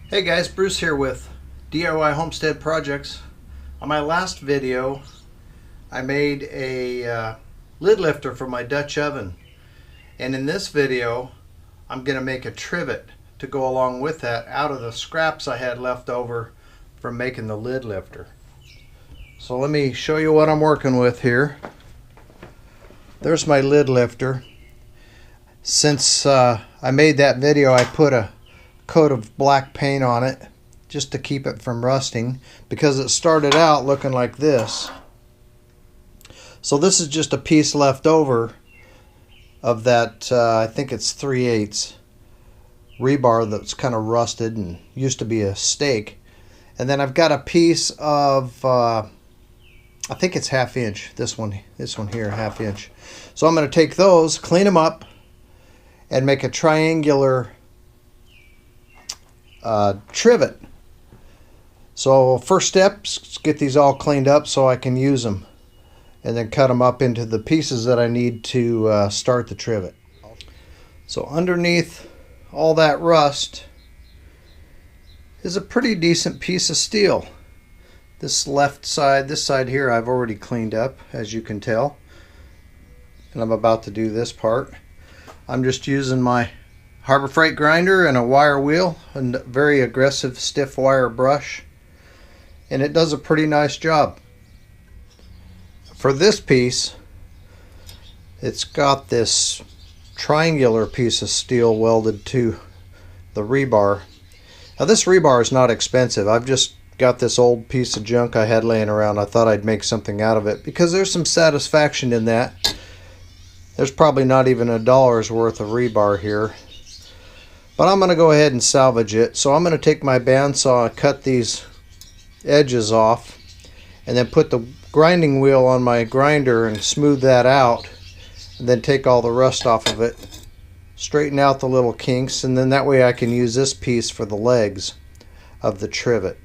Hey guys, Bruce here with DIY Homestead Projects. On my last video, I made a lid lifter for my Dutch oven. And in this video, I'm going to make a trivet to go along with that out of the scraps I had left over from making the lid lifter. So let me show you what I'm working with here. There's my lid lifter. Since I made that video, I put a coat of black paint on it just to keep it from rusting, because it started out looking like this. So this is just a piece left over of that I think it's 3/8 rebar that's kind of rusted and used to be a stake. And then I've got a piece of I think it's 1/2 inch, this one here, 1/2 inch. So I'm going to take those, clean them up, and make a triangular trivet. So first step is get these all cleaned up so I can use them, and then cut them up into the pieces that I need to start the trivet. So underneath all that rust is a pretty decent piece of steel. This left side, this side here, I've already cleaned up, as you can tell, and I'm about to do this part. I'm just using my Harbor Freight grinder and a wire wheel and a very aggressive stiff wire brush, and it does a pretty nice job. For this piece, it's got this triangular piece of steel welded to the rebar. Now this rebar is not expensive. I've just got this old piece of junk I had laying around. I thought I'd make something out of it because there's some satisfaction in that. There's probably not even $1's worth of rebar here. But I'm going to go ahead and salvage it. So I'm going to take my bandsaw and cut these edges off, and then put the grinding wheel on my grinder and smooth that out, and then take all the rust off of it, straighten out the little kinks, and then that way I can use this piece for the legs of the trivet.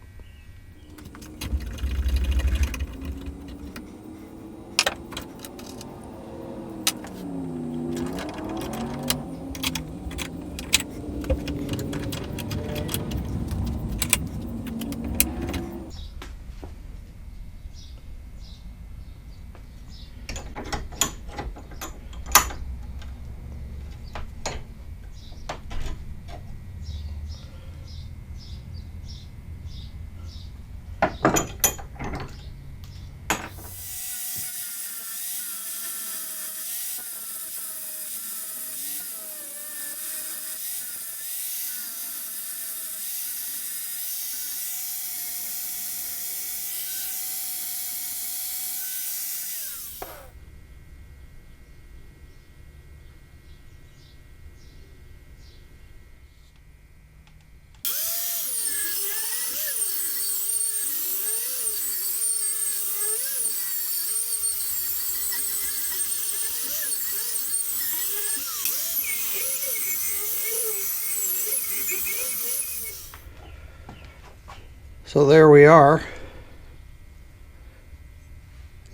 So there we are.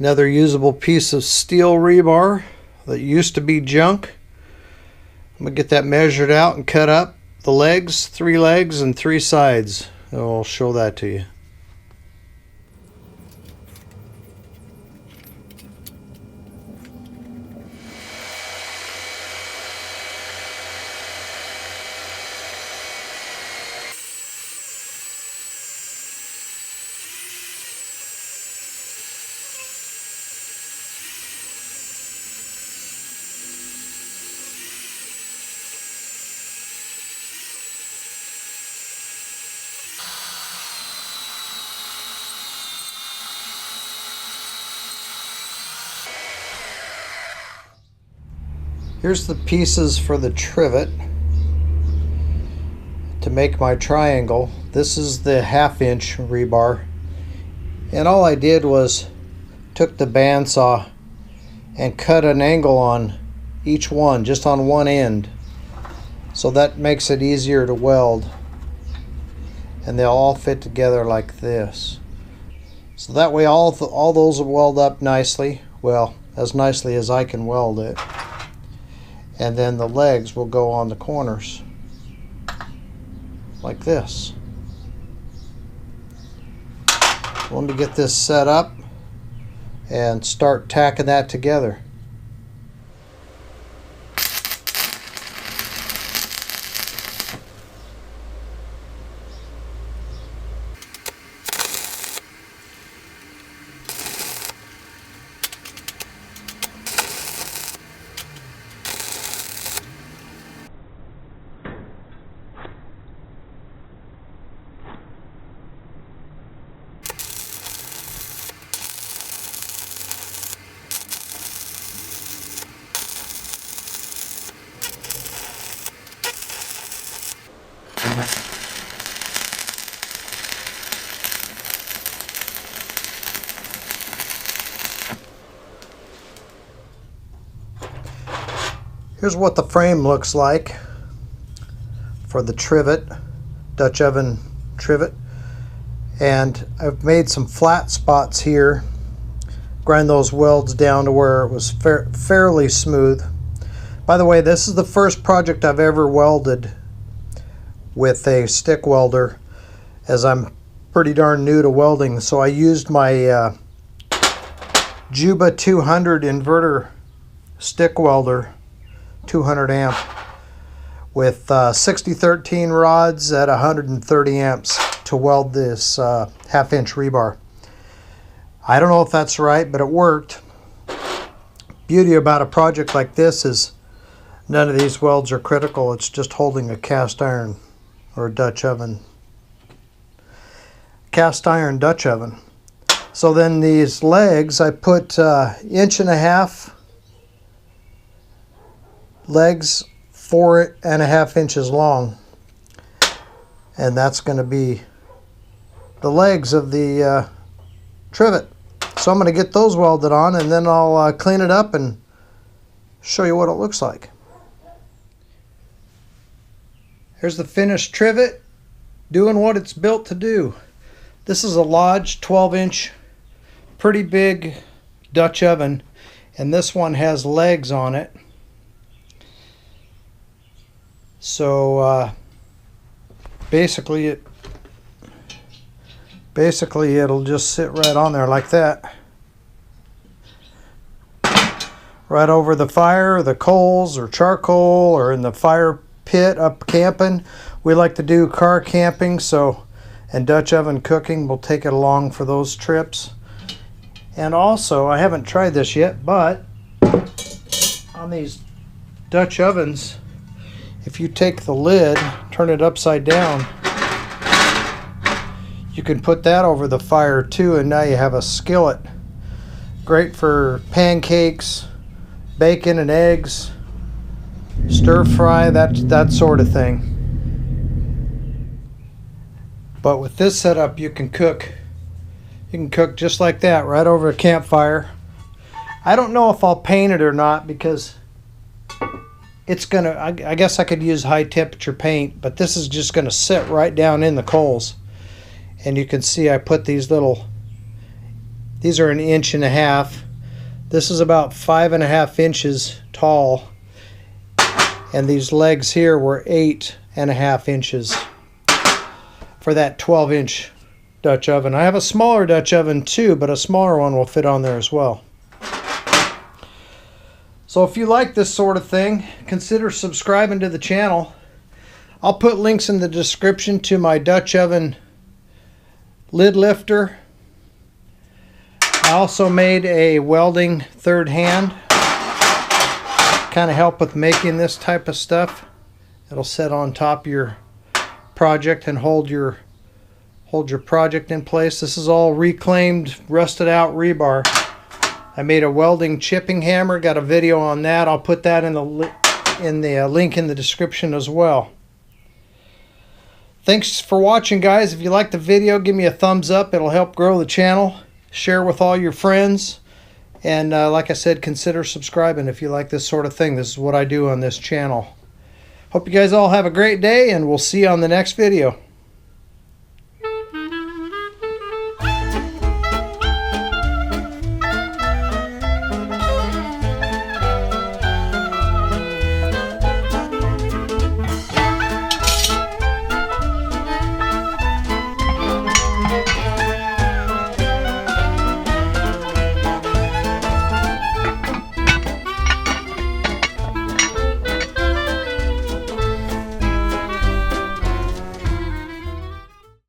Another usable piece of steel rebar that used to be junk. I'm going to get that measured out and cut up. The legs, 3 legs and 3 sides. I'll show that to you. Here's the pieces for the trivet to make my triangle. This is the 1/2 inch rebar, and all I did was took the bandsaw and cut an angle on each one, just on one end, so that makes it easier to weld, and they'll all fit together like this. So that way all those will weld up nicely, well, as nicely as I can weld it. And then the legs will go on the corners like this. Let me get this set up and start tacking that together. Here's what the frame looks like for the trivet, Dutch Oven Trivet. And I've made some flat spots here, grind those welds down to where it was fairly smooth. By the way, this is the first project I've ever welded with a stick welder, as I'm pretty darn new to welding. So I used my Juba 200 inverter stick welder, 200 amp, with 6013 rods at 130 amps to weld this half-inch rebar. I don't know if that's right, but it worked. Beauty about a project like this is none of these welds are critical. It's just holding a cast iron or a Dutch oven. Cast iron Dutch oven. So then these legs, I put 1.5 inch legs, 4.5 inches long, and that's going to be the legs of the trivet. So I'm going to get those welded on, and then I'll clean it up and show you what it looks like. Here's the finished trivet doing what it's built to do. This is a Lodge 12-inch, pretty big Dutch oven, and this one has legs on it. So basically it'll just sit right on there like that, right over the fire, the coals or charcoal, or in the fire pit up camping. We like to do car camping, so, and Dutch oven cooking. We'll take it along for those trips. And also, I haven't tried this yet, but on these Dutch ovens, if you take the lid, turn it upside down, you can put that over the fire too, and now you have a skillet. Great for pancakes, bacon and eggs, stir fry, that sort of thing. But with this setup, you can cook just like that, right over a campfire. I don't know if I'll paint it or not, because it's gonna, I guess I could use high temperature paint, but this is just gonna sit right down in the coals. And you can see I put these are 1.5 inches. This is about 5.5 inches tall, and these legs here were 8.5 inches for that 12-inch Dutch oven. I have a smaller Dutch oven too, but a smaller one will fit on there as well. So if you like this sort of thing, consider subscribing to the channel. I'll put links in the description to my Dutch oven lid lifter. I also made a welding third hand, kind of help with making this type of stuff. It'll sit on top of your project and hold your project in place. This is all reclaimed, rusted out rebar. I made a welding chipping hammer, got a video on that. I'll put that in the link in the description as well. Thanks for watching, guys. If you liked the video, give me a thumbs up. It'll help grow the channel. Share with all your friends. And like I said, consider subscribing if you like this sort of thing. This is what I do on this channel. Hope you guys all have a great day, and we'll see you on the next video.